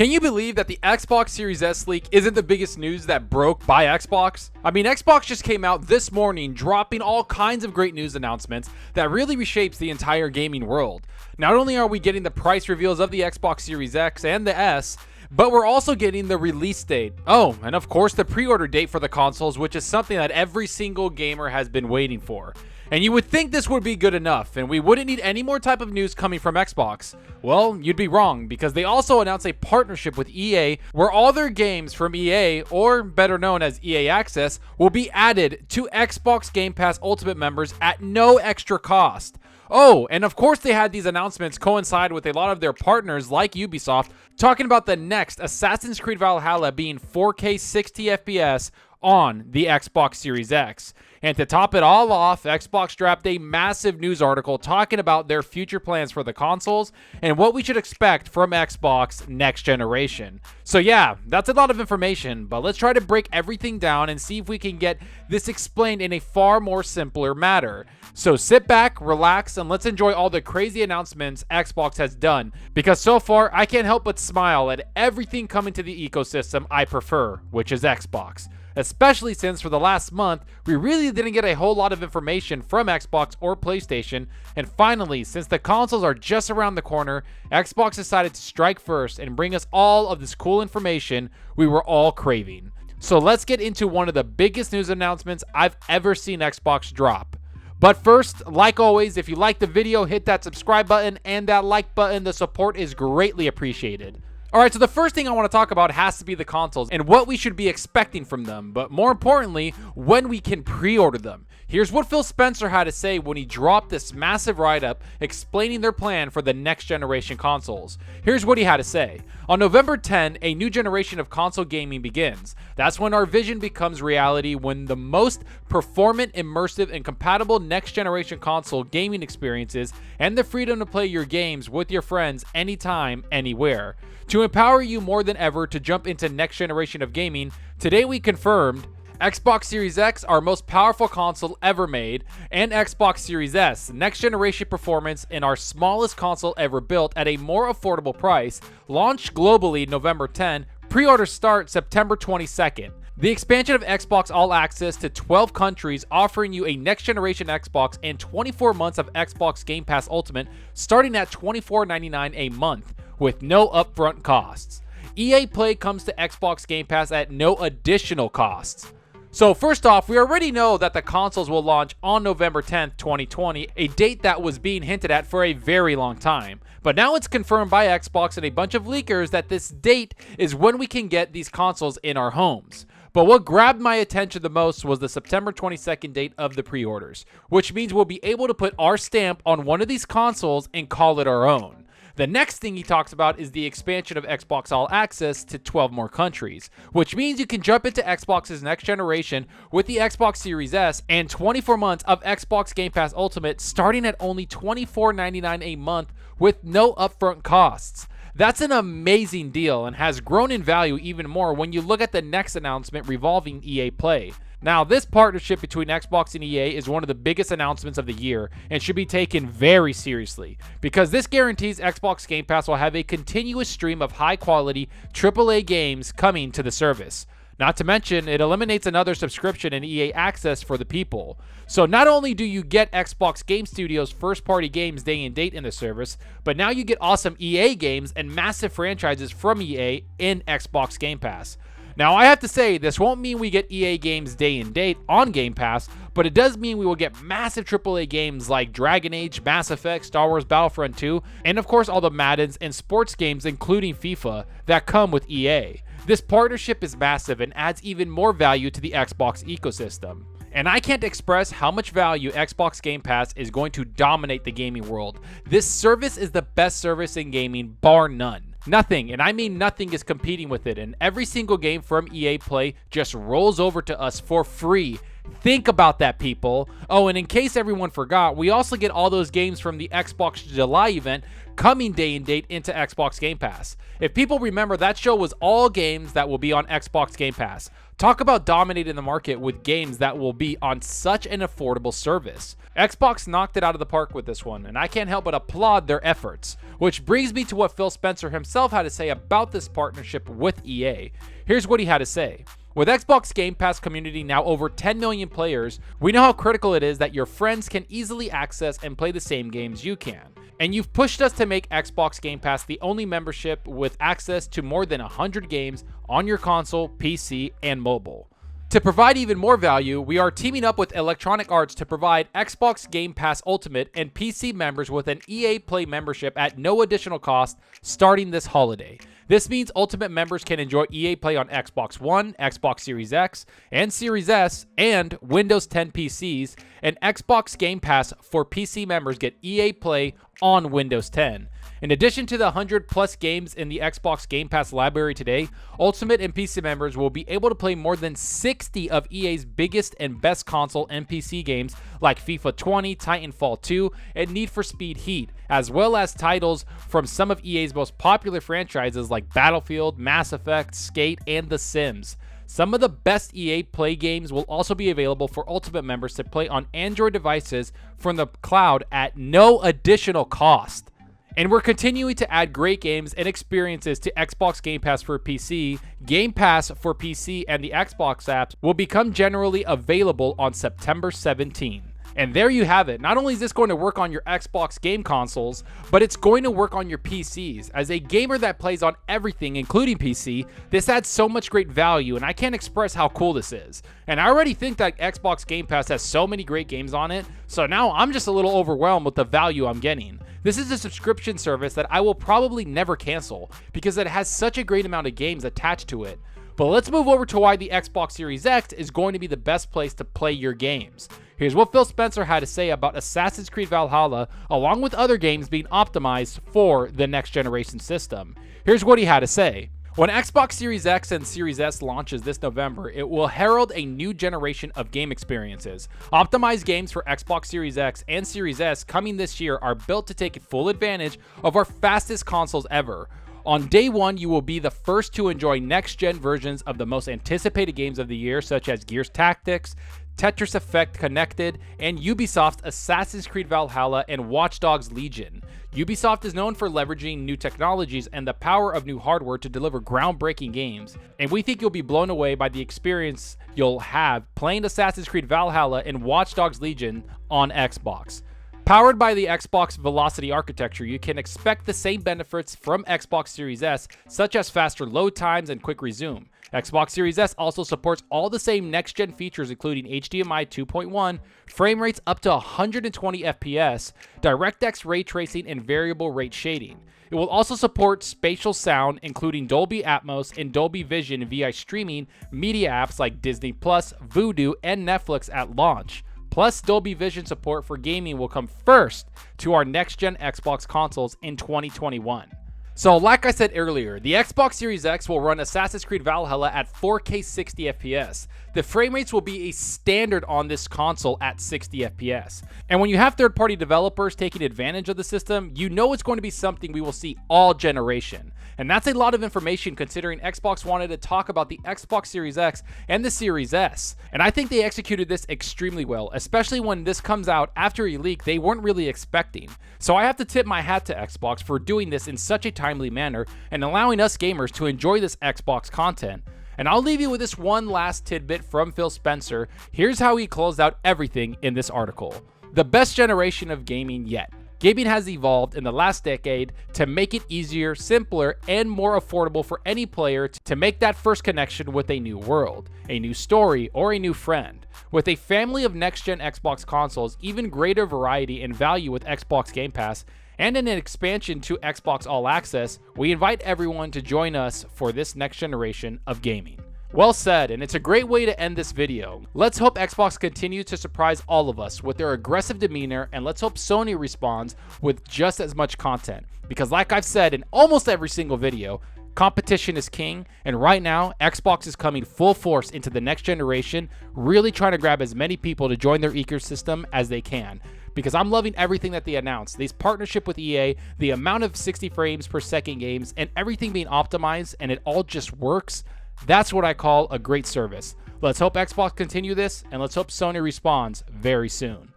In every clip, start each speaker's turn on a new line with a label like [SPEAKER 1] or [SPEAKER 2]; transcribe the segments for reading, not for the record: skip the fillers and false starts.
[SPEAKER 1] Can you believe that the Xbox Series S leak isn't the biggest news that broke by Xbox? I mean, Xbox just came out this morning dropping all kinds of great news announcements that really reshapes the entire gaming world. Not only are we getting the price reveals of the Xbox Series X and the S, but we're also getting the release date. Oh, and of course the pre-order date for the consoles, which is something that every single gamer has been waiting for. And you would think this would be good enough, and we wouldn't need any more type of news coming from Xbox. Well, you'd be wrong, because they also announced a partnership with EA, where all their games from EA, or better known as EA Access, will be added to Xbox Game Pass Ultimate members at no extra cost. Oh, and of course they had these announcements coincide with a lot of their partners like Ubisoft, talking about the next Assassin's Creed Valhalla being 4K 60 FPS on the Xbox Series X. And to top it all off, Xbox dropped a massive news article talking about their future plans for the consoles and what we should expect from Xbox next generation. So yeah, that's a lot of information, but let's try to break everything down and see if we can get this explained in a far more simpler manner. So sit back, relax, and let's enjoy all the crazy announcements Xbox has done, because so far I can't help but smile at everything coming to the ecosystem I prefer, which is Xbox. Especially since for the last month, we really didn't get a whole lot of information from Xbox or PlayStation, and finally, since the consoles are just around the corner, Xbox decided to strike first and bring us all of this cool information we were all craving. So let's get into one of the biggest news announcements I've ever seen Xbox drop. But first, like always, if you like the video, hit that subscribe button and that like button. The support is greatly appreciated. Alright, so the first thing I want to talk about has to be the consoles and what we should be expecting from them, but more importantly, when we can pre-order them. Here's what Phil Spencer had to say when he dropped this massive write-up explaining their plan for the next generation consoles. Here's what he had to say. On November 10, a new generation of console gaming begins. That's when our vision becomes reality, when the most performant, immersive, and compatible next generation console gaming experiences and the freedom to play your games with your friends anytime, anywhere. To empower you more than ever to jump into next generation of gaming, today we confirmed Xbox Series X, our most powerful console ever made, and Xbox Series S, next generation performance in our smallest console ever built at a more affordable price, launched globally November 10, pre-orders start September 22nd. The expansion of Xbox All Access to 12 countries, offering you a next generation Xbox and 24 months of Xbox Game Pass Ultimate starting at $24.99 a month with no upfront costs. EA Play comes to Xbox Game Pass at no additional costs. So first off, we already know that the consoles will launch on November 10th, 2020, a date that was being hinted at for a very long time. But now it's confirmed by Xbox and a bunch of leakers that this date is when we can get these consoles in our homes. But what grabbed my attention the most was the September 22nd date of the pre-orders, which means we'll be able to put our stamp on one of these consoles and call it our own. The next thing he talks about is the expansion of Xbox All Access to 12 more countries, which means you can jump into Xbox's next generation with the Xbox Series S and 24 months of Xbox Game Pass Ultimate starting at only $24.99 a month with no upfront costs. That's an amazing deal and has grown in value even more when you look at the next announcement revolving EA Play. Now, this partnership between Xbox and EA is one of the biggest announcements of the year and should be taken very seriously, because this guarantees Xbox Game Pass will have a continuous stream of high-quality AAA games coming to the service. Not to mention, it eliminates another subscription in EA Access for the people. So not only do you get Xbox Game Studios' first-party games day and date in the service, but now you get awesome EA games and massive franchises from EA in Xbox Game Pass. Now, I have to say, this won't mean we get EA games day and date on Game Pass, but it does mean we will get massive AAA games like Dragon Age, Mass Effect, Star Wars Battlefront 2, and of course all the Maddens and sports games including FIFA that come with EA. This partnership is massive and adds even more value to the Xbox ecosystem. And I can't express how much value Xbox Game Pass is going to dominate the gaming world. This service is the best service in gaming, bar none. Nothing, and I mean nothing, is competing with it, and every single game from EA Play just rolls over to us for free. Think about that, people. Oh, and in case everyone forgot, we also get all those games from the Xbox July event coming day and date into Xbox Game Pass. If people remember, that show was all games that will be on Xbox Game Pass. Talk about dominating the market with games that will be on such an affordable service. Xbox knocked it out of the park with this one, and I can't help but applaud their efforts. Which brings me to what Phil Spencer himself had to say about this partnership with EA. Here's what he had to say. With Xbox Game Pass community now over 10 million players, we know how critical it is that your friends can easily access and play the same games you can. And you've pushed us to make Xbox Game Pass the only membership with access to more than 100 games on your console, PC, and mobile. To provide even more value, we are teaming up with Electronic Arts to provide Xbox Game Pass Ultimate and PC members with an EA Play membership at no additional cost starting this holiday. This means Ultimate members can enjoy EA Play on Xbox One, Xbox Series X, and Series S, and Windows 10 PCs, and Xbox Game Pass for PC members get EA Play on Windows 10. In addition to the 100 plus games in the Xbox Game Pass library today, Ultimate and PC members will be able to play more than 60 of EA's biggest and best console and PC games like FIFA 20, Titanfall 2, and Need for Speed Heat, as well as titles from some of EA's most popular franchises like Battlefield, Mass Effect, Skate, and The Sims. Some of the best EA Play games will also be available for Ultimate members to play on Android devices from the cloud at no additional cost. And we're continuing to add great games and experiences to Xbox Game Pass for PC. Game Pass for PC and the Xbox apps will become generally available on September 17. And there you have it. Not only is this going to work on your Xbox game consoles, but it's going to work on your PCs. As a gamer that plays on everything, including PC, this adds so much great value, and I can't express how cool this is. And I already think that Xbox Game Pass has so many great games on it, so now I'm just a little overwhelmed with the value I'm getting. This is a subscription service that I will probably never cancel because it has such a great amount of games attached to it. But let's move over to why the Xbox Series X is going to be the best place to play your games. Here's what Phil Spencer had to say about Assassin's Creed Valhalla, along with other games being optimized for the next generation system. Here's what he had to say. When Xbox Series X and Series S launches this November, it will herald a new generation of game experiences. Optimized games for Xbox Series X and Series S coming this year are built to take full advantage of our fastest consoles ever. On day one, you will be the first to enjoy next-gen versions of the most anticipated games of the year, such as Gears Tactics, Tetris Effect Connected, and Ubisoft's Assassin's Creed Valhalla and Watch Dogs Legion. Ubisoft is known for leveraging new technologies and the power of new hardware to deliver groundbreaking games, and we think you'll be blown away by the experience you'll have playing Assassin's Creed Valhalla and Watch Dogs Legion on Xbox. Powered by the Xbox Velocity architecture, you can expect the same benefits from Xbox Series S, such as faster load times and quick resume. Xbox Series S also supports all the same next-gen features including HDMI 2.1, frame rates up to 120 FPS, DirectX ray tracing, and variable rate shading. It will also support spatial sound, including Dolby Atmos and Dolby Vision via streaming media apps like Disney+, Vudu, and Netflix at launch. Plus, Dolby Vision support for gaming will come first to our next-gen Xbox consoles in 2021. So like I said earlier, the Xbox Series X will run Assassin's Creed Valhalla at 4K 60 FPS. The frame rates will be a standard on this console at 60 FPS. And when you have third-party developers taking advantage of the system, you know it's going to be something we will see all generation. And that's a lot of information considering Xbox wanted to talk about the Xbox Series X and the Series S. And I think they executed this extremely well, especially when this comes out after a leak they weren't really expecting. So I have to tip my hat to Xbox for doing this in such a timely manner and allowing us gamers to enjoy this Xbox content. And I'll leave you with this one last tidbit from Phil Spencer. Here's how he closed out everything in this article. The best generation of gaming yet. Gaming has evolved in the last decade to make it easier, simpler, and more affordable for any player to make that first connection with a new world, a new story, or a new friend. With a family of next-gen Xbox consoles, even greater variety and value with Xbox Game Pass, and an expansion to Xbox All Access, we invite everyone to join us for this next generation of gaming. Well said, and it's a great way to end this video. Let's hope Xbox continues to surprise all of us with their aggressive demeanor, and let's hope Sony responds with just as much content. Because like I've said in almost every single video, competition is king, and right now, Xbox is coming full force into the next generation, really trying to grab as many people to join their ecosystem as they can. Because I'm loving everything that they announced. This partnership with EA, the amount of 60 frames per second games, and everything being optimized, and it all just works. That's what I call a great service. Let's hope Xbox continue this, and let's hope Sony responds very soon.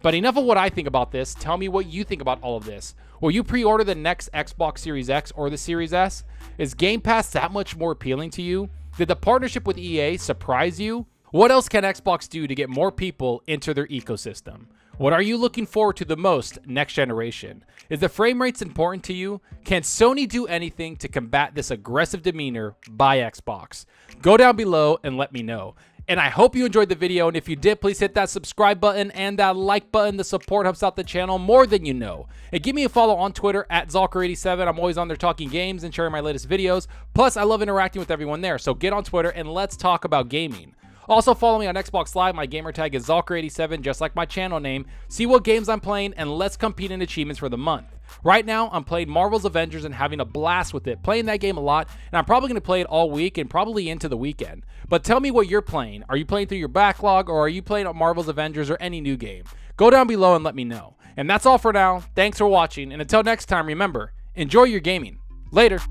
[SPEAKER 1] But enough of what I think about this. Tell me what you think about all of this. Will you pre-order the next Xbox Series X or the Series S? Is Game Pass that much more appealing to you? Did the partnership with EA surprise you? What else can Xbox do to get more people into their ecosystem? What are you looking forward to the most next generation? Is the frame rates important to you? Can Sony do anything to combat this aggressive demeanor by Xbox? Go down below and let me know. And I hope you enjoyed the video, and if you did, please hit that subscribe button and that like button. The support helps out the channel more than you know. And give me a follow on Twitter at Zalker87. I'm always on there talking games and sharing my latest videos. Plus, I love interacting with everyone there, so get on Twitter and let's talk about gaming. Also, follow me on Xbox Live. My gamertag is Zalker87, just like my channel name. See what games I'm playing, and let's compete in achievements for the month. Right now, I'm playing Marvel's Avengers and having a blast with it, playing that game a lot, and I'm probably going to play it all week and probably into the weekend. But tell me what you're playing. Are you playing through your backlog, or are you playing Marvel's Avengers or any new game? Go down below and let me know. And that's all for now. Thanks for watching, and until next time, remember, enjoy your gaming. Later.